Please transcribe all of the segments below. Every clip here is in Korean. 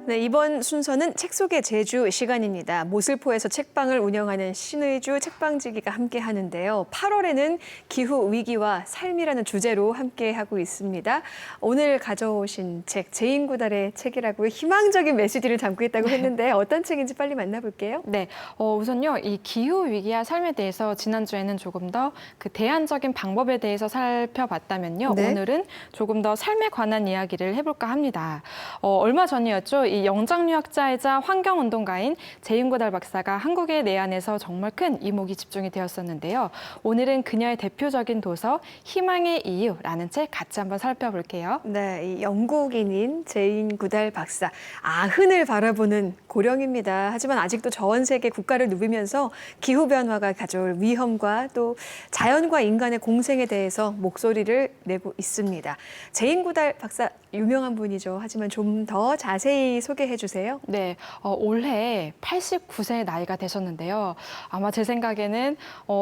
네, 이번 순서는 책 속의 제주 시간입니다. 모슬포에서 책방을 운영하는 신의주 책방지기가 함께 하는데요. 8월에는 기후 위기와 삶이라는 주제로 함께 하고 있습니다. 오늘 가져오신 책, 제인구달의 책이라고 희망적인 메시지를 담고 있다고 했는데 어떤 책인지 빨리 만나볼게요. 네, 우선요, 이 기후 위기와 삶에 대해서 지난주에는 조금 더 그 대안적인 방법에 대해서 살펴봤다면요. 네. 오늘은 조금 더 삶에 관한 이야기를 해볼까 합니다. 얼마 전이었죠. 이 영장류학자이자 환경운동가인 제인구달 박사가 한국의 내한에서 정말 큰 이목이 집중이 되었었는데요. 오늘은 그녀의 대표적인 도서 희망의 이유라는 책 같이 한번 살펴볼게요. 네, 이 영국인인 제인구달 박사, 아흔을 바라보는 고령입니다. 하지만 아직도 전 세계 국가를 누비면서 기후변화가 가져올 위험과 또 자연과 인간의 공생에 대해서 목소리를 내고 있습니다. 제인구달 박사 유명한 분이죠. 하지만 좀 더 자세히 소개해 주세요. 네, 올해 89세의 나이가 되셨는데요. 아마 제 생각에는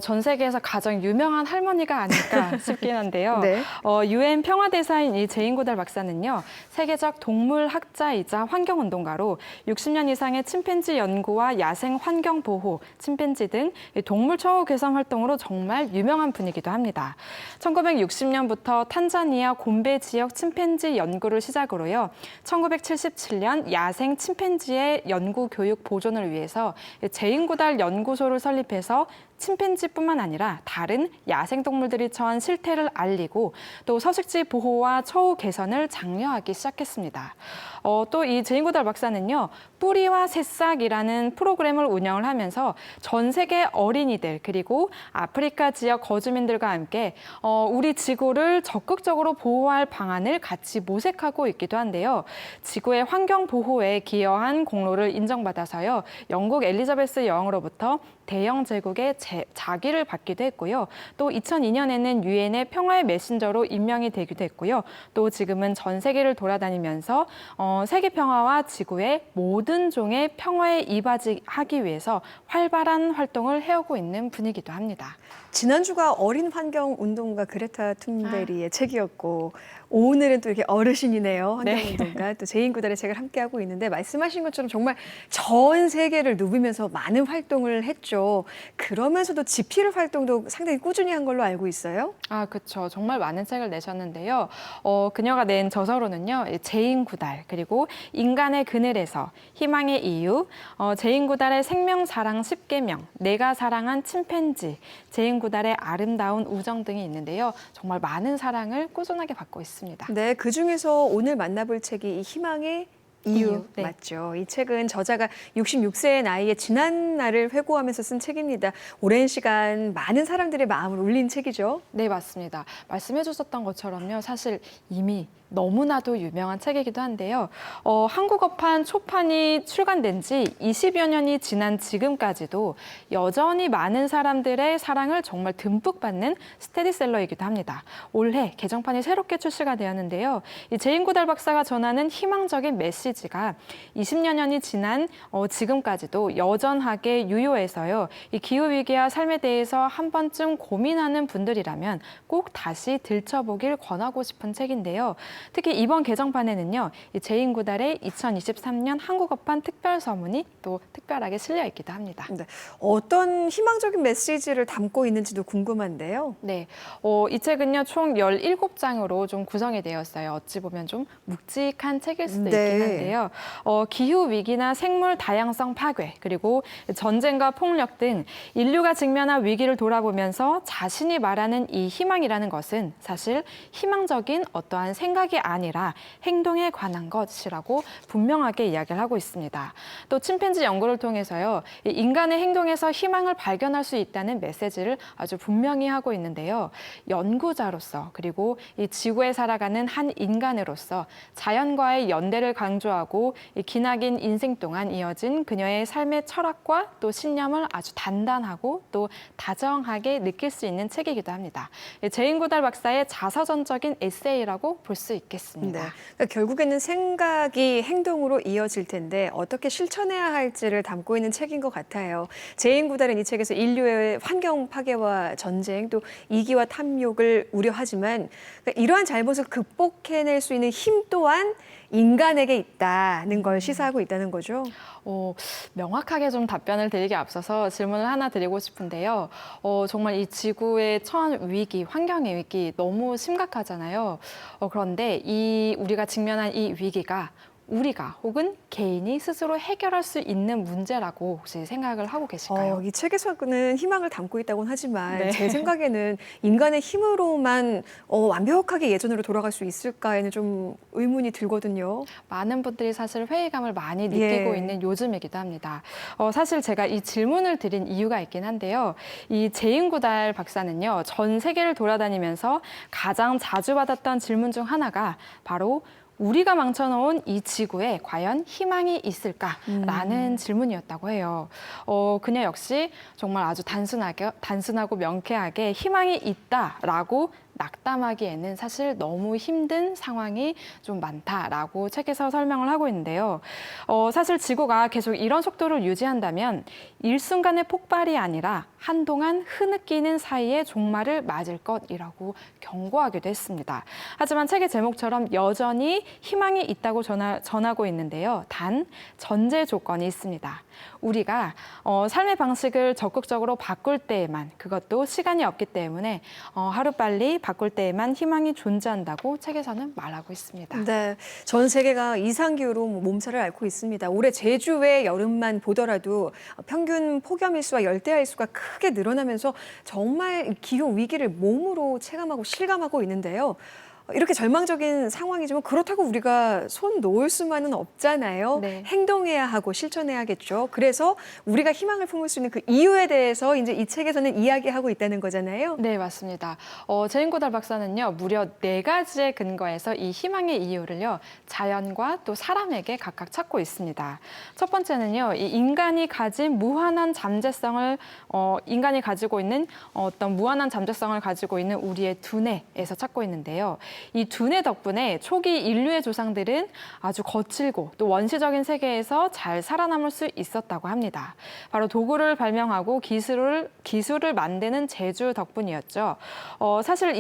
전 세계에서 가장 유명한 할머니가 아닐까 싶긴 한데요. 네. 유엔 평화대사인 이 제인구달 박사는요, 세계적 동물학자이자 환경운동가로 60년 이상의 침팬지 연구와 야생 환경 보호, 침팬지 등 동물 처우 개선 활동으로 정말 유명한 분이기도 합니다. 1960년부터 탄자니아 곰베 지역 침팬지 연구를 시작으로요, 1977년 야생 침팬지의 연구 교육 보존을 위해서 제인구달 연구소를 설립해서 침팬지뿐만 아니라 다른 야생동물들이 처한 실태를 알리고 또 서식지 보호와 처우 개선을 장려하기 시작했습니다. 또 이 제인구달 박사는요, 뿌리와 새싹이라는 프로그램을 운영을 하면서 전 세계 어린이들 그리고 아프리카 지역 거주민들과 함께 우리 지구를 적극적으로 보호할 방안을 같이 모색하고 있기도 한데요. 지구의 환경 보호에 기여한 공로를 인정받아서요, 영국 엘리자베스 여왕으로부터 대영 제국의 자기를 받기도 했고요. 또 2002년에는 유엔의 평화의 메신저로 임명이 되기도 했고요. 또 지금은 전 세계를 돌아다니면서 세계 평화와 지구의 모든 종의 평화에 이바지하기 위해서 활발한 활동을 해오고 있는 분이기도 합니다. 지난주가 어린 환경 운동가 그레타 툰베리의 책이었고 오늘은 또 이렇게 어르신이네요. 환경 운동가 또 제인구달의 책을 함께하고 있는데 말씀하신 것처럼 정말 전 세계를 누비면서 많은 활동을 했죠. 그러면서도 지필 활동도 상당히 꾸준히 한 걸로 알고 있어요. 아, 그렇죠. 정말 많은 책을 내셨는데요. 그녀가 낸 저서로는요, 제인구달, 그리고 인간의 그늘에서, 희망의 이유, 제인구달의 생명사랑 10계명, 내가 사랑한 침팬지, 제인구달의 아름다운 우정 등이 있는데요. 정말 많은 사랑을 꾸준하게 받고 있습니다. 네, 그중에서 오늘 만나볼 책이 이 희망의 이유 네. 맞죠. 이 책은 저자가 66세의 나이에 지난 날을 회고하면서 쓴 책입니다. 오랜 시간 많은 사람들의 마음을 울린 책이죠. 네, 맞습니다. 말씀해 주셨던 것처럼요. 사실 이미 너무나도 유명한 책이기도 한데요. 한국어판 초판이 출간된 지 20여 년이 지난 지금까지도 여전히 많은 사람들의 사랑을 정말 듬뿍 받는 스테디셀러이기도 합니다. 올해 개정판이 새롭게 출시가 되었는데요. 이 제인구달 박사가 전하는 희망적인 메시지가 20여 년이 지난 지금까지도 여전하게 유효해서요. 이 기후위기와 삶에 대해서 한 번쯤 고민하는 분들이라면 꼭 다시 들춰보길 권하고 싶은 책인데요. 특히 이번 개정판에는요, 이 제인구달의 2023년 한국어판 특별서문이 또 특별하게 실려 있기도 합니다. 네, 어떤 희망적인 메시지를 담고 있는지도 궁금한데요. 네, 이 책은요, 총 17장으로 좀 구성이 되었어요. 어찌 보면 좀 묵직한 책일 수도 있긴 한데요. 기후 위기나 생물 다양성 파괴, 그리고 전쟁과 폭력 등 인류가 직면한 위기를 돌아보면서 자신이 말하는 이 희망이라는 것은 사실 희망적인 어떠한 생각이 아니라 행동에 관한 것이라고 분명하게 이야기를 하고 있습니다. 또 침팬지 연구를 통해서요, 인간의 행동에서 희망을 발견할 수 있다는 메시지를 아주 분명히 하고 있는데요. 연구자로서 그리고 이 지구에 살아가는 한 인간으로서 자연과의 연대를 강조하고 이 기나긴 인생 동안 이어진 그녀의 삶의 철학과 또 신념을 아주 단단하고 또 다정하게 느낄 수 있는 책이기도 합니다. 제인구달 박사의 자서전적인 에세이라고 볼 수 있겠습니다. 네, 그러니까 결국에는 생각이 행동으로 이어질 텐데 어떻게 실천해야 할지를 담고 있는 책인 것 같아요. 제인구달은 이 책에서 인류의 환경 파괴와 전쟁 또 이기와 탐욕을 우려하지만 그러니까 이러한 잘못을 극복해낼 수 있는 힘 또한 인간에게 있다는 걸 시사하고 있다는 거죠. 명확하게 좀 답변을 드리기 앞서서 질문을 하나 드리고 싶은데요. 정말 이 지구의 처한 위기, 환경의 위기 너무 심각하잖아요. 그런데 우리가 직면한 이 위기가 우리가 혹은 개인이 스스로 해결할 수 있는 문제라고 혹시 생각을 하고 계실까요? 이 책에서는 희망을 담고 있다고는 하지만 네. 제 생각에는 인간의 힘으로만 완벽하게 예전으로 돌아갈 수 있을까에는 좀 의문이 들거든요. 많은 분들이 사실 회의감을 많이 느끼고 예. 있는 요즘이기도 합니다. 사실 제가 이 질문을 드린 이유가 있긴 한데요. 이 제인 구달 박사는요, 전 세계를 돌아다니면서 가장 자주 받았던 질문 중 하나가 바로 우리가 망쳐놓은 이 지구에 과연 희망이 있을까라는 질문이었다고 해요. 그녀 역시 정말 아주 단순하고 명쾌하게 희망이 있다라고 낙담하기에는 사실 너무 힘든 상황이 좀 많다라고 책에서 설명을 하고 있는데요. 사실 지구가 계속 이런 속도를 유지한다면 일순간의 폭발이 아니라 한동안 흐느끼는 사이에 종말을 맞을 것이라고 경고하기도 했습니다. 하지만 책의 제목처럼 여전히 희망이 있다고 전하고 있는데요. 단 전제 조건이 있습니다. 우리가 삶의 방식을 적극적으로 바꿀 때에만, 그것도 시간이 없기 때문에 하루빨리 바꿀 때에만 희망이 존재한다고 책에서는 말하고 있습니다. 네, 전 세계가 이상기후로 몸살을 앓고 있습니다. 올해 제주의 여름만 보더라도 평균 폭염일수와 열대야일수가 크게 늘어나면서 정말 기후 위기를 몸으로 체감하고 실감하고 있는데요. 이렇게 절망적인 상황이지만 그렇다고 우리가 손 놓을 수만은 없잖아요. 네. 행동해야 하고 실천해야겠죠. 그래서 우리가 희망을 품을 수 있는 그 이유에 대해서 이제 이 책에서는 이야기하고 있다는 거잖아요. 네, 맞습니다. 제인 고달 박사는요, 무려 4가지의 근거에서 이 희망의 이유를요, 자연과 또 사람에게 각각 찾고 있습니다. 첫 번째는요, 이 인간이 가진 무한한 잠재성을, 인간이 가지고 있는 어떤 무한한 잠재성을 가지고 있는 우리의 두뇌에서 찾고 있는데요. 이 두뇌 덕분에 초기 인류의 조상들은 아주 거칠고 또 원시적인 세계에서 잘 살아남을 수 있었다고 합니다. 바로 도구를 발명하고 기술을 만드는 재주 덕분이었죠. 사실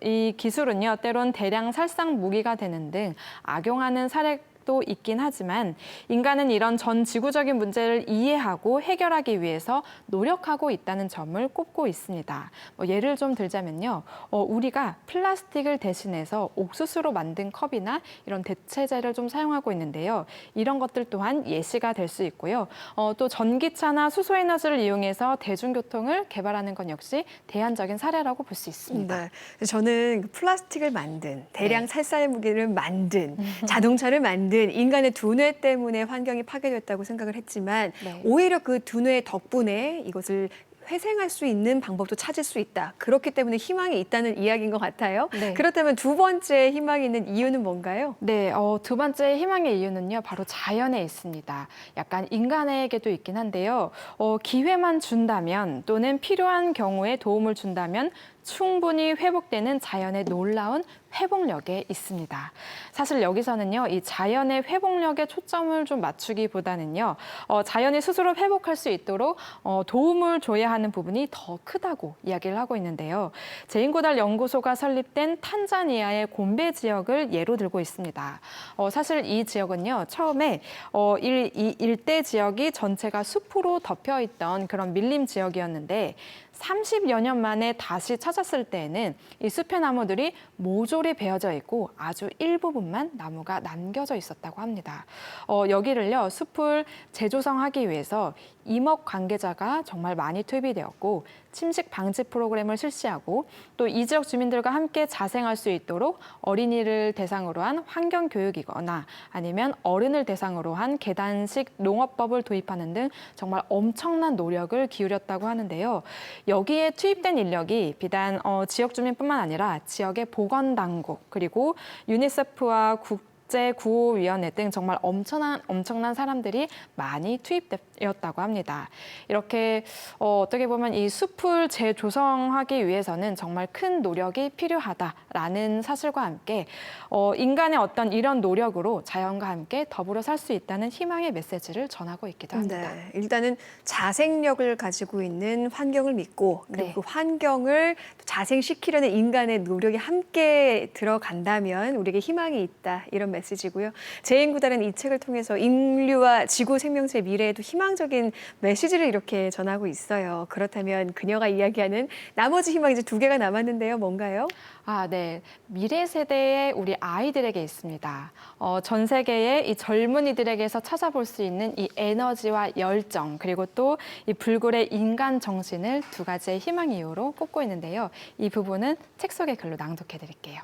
이 기술은요, 때론 대량 살상 무기가 되는 등 악용하는 사례도 있긴 하지만 인간은 이런 전 지구적인 문제를 이해하고 해결하기 위해서 노력하고 있다는 점을 꼽고 있습니다. 예를 좀 들자면요, 우리가 플라스틱을 대신해서 옥수수로 만든 컵이나 이런 대체재를 좀 사용하고 있는데요. 이런 것들 또한 예시가 될 수 있고요. 또 전기차나 수소에너지를 이용해서 대중교통을 개발하는 건 역시 대안적인 사례라고 볼 수 있습니다. 네. 저는 그 플라스틱을 만든, 대량 네. 살살 무기를 만든, 자동차를 만든 인간의 두뇌 때문에 환경이 파괴됐다고 생각을 했지만 네. 오히려 그 두뇌 덕분에 이것을 회생할 수 있는 방법도 찾을 수 있다. 그렇기 때문에 희망이 있다는 이야기인 것 같아요. 네. 그렇다면 두 번째 희망이 있는 이유는 뭔가요? 네, 두 번째 희망의 이유는요, 바로 자연에 있습니다. 약간 인간에게도 있긴 한데요. 기회만 준다면 또는 필요한 경우에 도움을 준다면 충분히 회복되는 자연의 놀라운 회복력에 있습니다. 사실 여기서는요, 이 자연의 회복력에 초점을 좀 맞추기보다는요, 자연이 스스로 회복할 수 있도록 도움을 줘야 하는 부분이 더 크다고 이야기를 하고 있는데요. 제인 고달 연구소가 설립된 탄자니아의 곰베 지역을 예로 들고 있습니다. 사실 이 지역은요, 처음에 이 일대 지역이 전체가 숲으로 덮여 있던 그런 밀림 지역이었는데 30여 년 만에 다시 찾았을 때에는 이 숲의 나무들이 모조리 베어져 있고 아주 일부분만 나무가 남겨져 있었다고 합니다. 여기를요, 숲을 재조성하기 위해서 임업 관계자가 정말 많이 투입이 되었고 침식 방지 프로그램을 실시하고 또 이 지역 주민들과 함께 자생할 수 있도록 어린이를 대상으로 한 환경 교육이거나 아니면 어른을 대상으로 한 계단식 농업법을 도입하는 등 정말 엄청난 노력을 기울였다고 하는데요. 여기에 투입된 인력이 비단 지역 주민뿐만 아니라 지역의 보건당국 그리고 유니세프와 국제구호위원회 등 정말 엄청난 사람들이 많이 투입되었다고 합니다. 이렇게 어떻게 보면 이 숲을 재조성하기 위해서는 정말 큰 노력이 필요하다라는 사실과 함께 인간의 어떤 이런 노력으로 자연과 함께 더불어 살 수 있다는 희망의 메시지를 전하고 있기도 합니다. 네, 일단은 자생력을 가지고 있는 환경을 믿고 그리고 네. 그 환경을 자생시키려는 인간의 노력이 함께 들어간다면 우리에게 희망이 있다 이런 메시지고요. 제인구달은 이 책을 통해서 인류와 지구 생명체 미래에도 희망적인 메시지를 이렇게 전하고 있어요. 그렇다면 그녀가 이야기하는 나머지 희망 이제 2개가 남았는데요. 뭔가요? 네. 미래 세대의 우리 아이들에게 있습니다. 전 세계의 이 젊은이들에게서 찾아볼 수 있는 이 에너지와 열정, 그리고 또 이 불굴의 인간 정신을 2가지의 희망 이유로 꼽고 있는데요. 이 부분은 책 속의 글로 낭독해 드릴게요.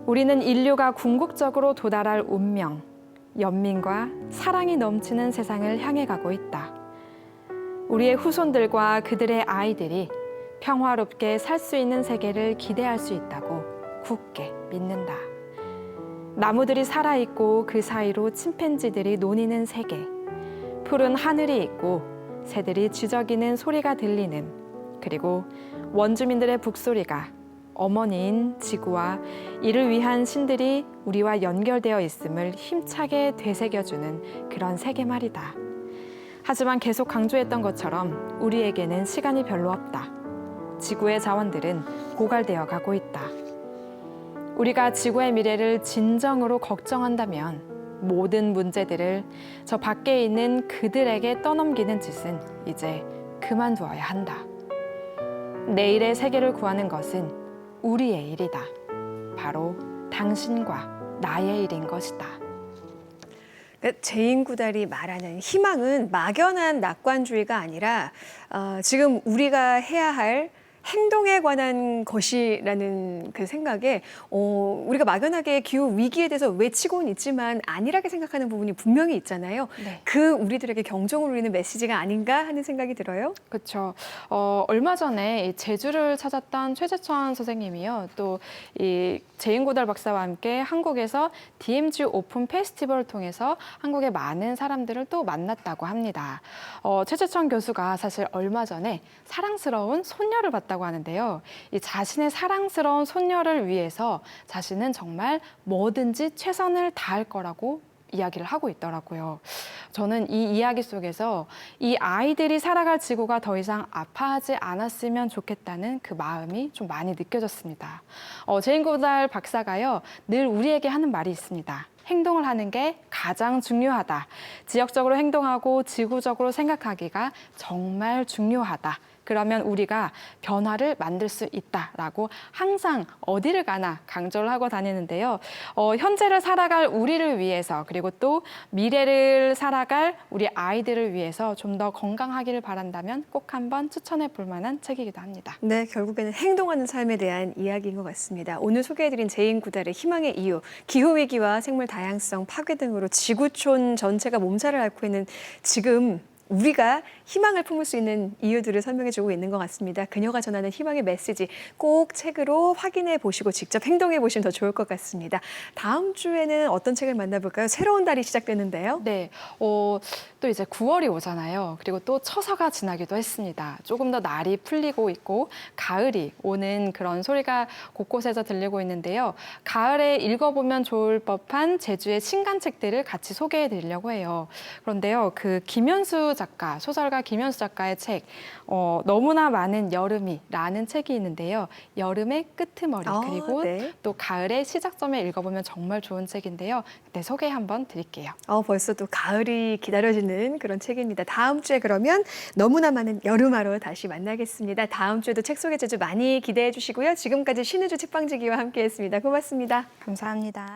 우리는 인류가 궁극적으로 도달할 운명, 연민과 사랑이 넘치는 세상을 향해 가고 있다. 우리의 후손들과 그들의 아이들이 평화롭게 살 수 있는 세계를 기대할 수 있다고 굳게 믿는다. 나무들이 살아있고 그 사이로 침팬지들이 노니는 세계, 푸른 하늘이 있고 새들이 쥐저기는 소리가 들리는, 그리고 원주민들의 북소리가 어머니인 지구와 이를 위한 신들이 우리와 연결되어 있음을 힘차게 되새겨주는 그런 세계 말이다. 하지만 계속 강조했던 것처럼 우리에게는 시간이 별로 없다. 지구의 자원들은 고갈되어 가고 있다. 우리가 지구의 미래를 진정으로 걱정한다면 모든 문제들을 저 밖에 있는 그들에게 떠넘기는 짓은 이제 그만두어야 한다. 내일의 세계를 구하는 것은 우리의 일이다. 바로 당신과 나의 일인 것이다. 제인구달이 말하는 희망은 막연한 낙관주의가 아니라 지금 우리가 해야 할 행동에 관한 것이라는 그 생각에 우리가 막연하게 기후 위기에 대해서 외치고는 있지만 안일하게 생각하는 부분이 분명히 있잖아요. 네. 그 우리들에게 경종을 울리는 메시지가 아닌가 하는 생각이 들어요. 그렇죠. 얼마 전에 이 제주를 찾았던 최재천 선생님이요. 또 이 제인고달 박사와 함께 한국에서 DMZ 오픈 페스티벌을 통해서 한국의 많은 사람들을 또 만났다고 합니다. 최재천 교수가 사실 얼마 전에 사랑스러운 손녀를 봤다고 하는데요. 이 자신의 사랑스러운 손녀를 위해서 자신은 정말 뭐든지 최선을 다할 거라고 이야기를 하고 있더라고요. 저는 이 이야기 속에서 이 아이들이 살아갈 지구가 더 이상 아파하지 않았으면 좋겠다는 그 마음이 좀 많이 느껴졌습니다. 제인고달 박사가요, 늘 우리에게 하는 말이 있습니다. 행동을 하는 게 가장 중요하다. 지역적으로 행동하고 지구적으로 생각하기가 정말 중요하다. 그러면 우리가 변화를 만들 수 있다라고 항상 어디를 가나 강조를 하고 다니는데요. 현재를 살아갈 우리를 위해서, 그리고 또 미래를 살아갈 우리 아이들을 위해서 좀 더 건강하기를 바란다면 꼭 한번 추천해 볼 만한 책이기도 합니다. 네, 결국에는 행동하는 삶에 대한 이야기인 것 같습니다. 오늘 소개해드린 제인구달의 희망의 이유, 기후위기와 생물 다양성 파괴 등으로 지구촌 전체가 몸살을 앓고 있는 지금 우리가 희망을 품을 수 있는 이유들을 설명해주고 있는 것 같습니다. 그녀가 전하는 희망의 메시지 꼭 책으로 확인해 보시고 직접 행동해 보시면 더 좋을 것 같습니다. 다음 주에는 어떤 책을 만나볼까요? 새로운 달이 시작되는데요. 네, 또 이제 9월이 오잖아요. 그리고 또 처서가 지나기도 했습니다. 조금 더 날이 풀리고 있고 가을이 오는 그런 소리가 곳곳에서 들리고 있는데요. 가을에 읽어보면 좋을 법한 제주의 신간책들을 같이 소개해 드리려고 해요. 그런데요, 그 김현수 작가, 소설가 김현수 작가의 책, 너무나 많은 여름이라는 책이 있는데요. 여름의 끄트머리, 그리고 네. 또 가을의 시작점에 읽어보면 정말 좋은 책인데요. 그때 소개 한번 드릴게요. 벌써 또 가을이 기다려지는 그런 책입니다. 다음 주에 그러면 너무나 많은 여름하로 다시 만나겠습니다. 다음 주에도 책 소개 제주 많이 기대해 주시고요. 지금까지 신의주 책방지기와 함께했습니다. 고맙습니다. 감사합니다.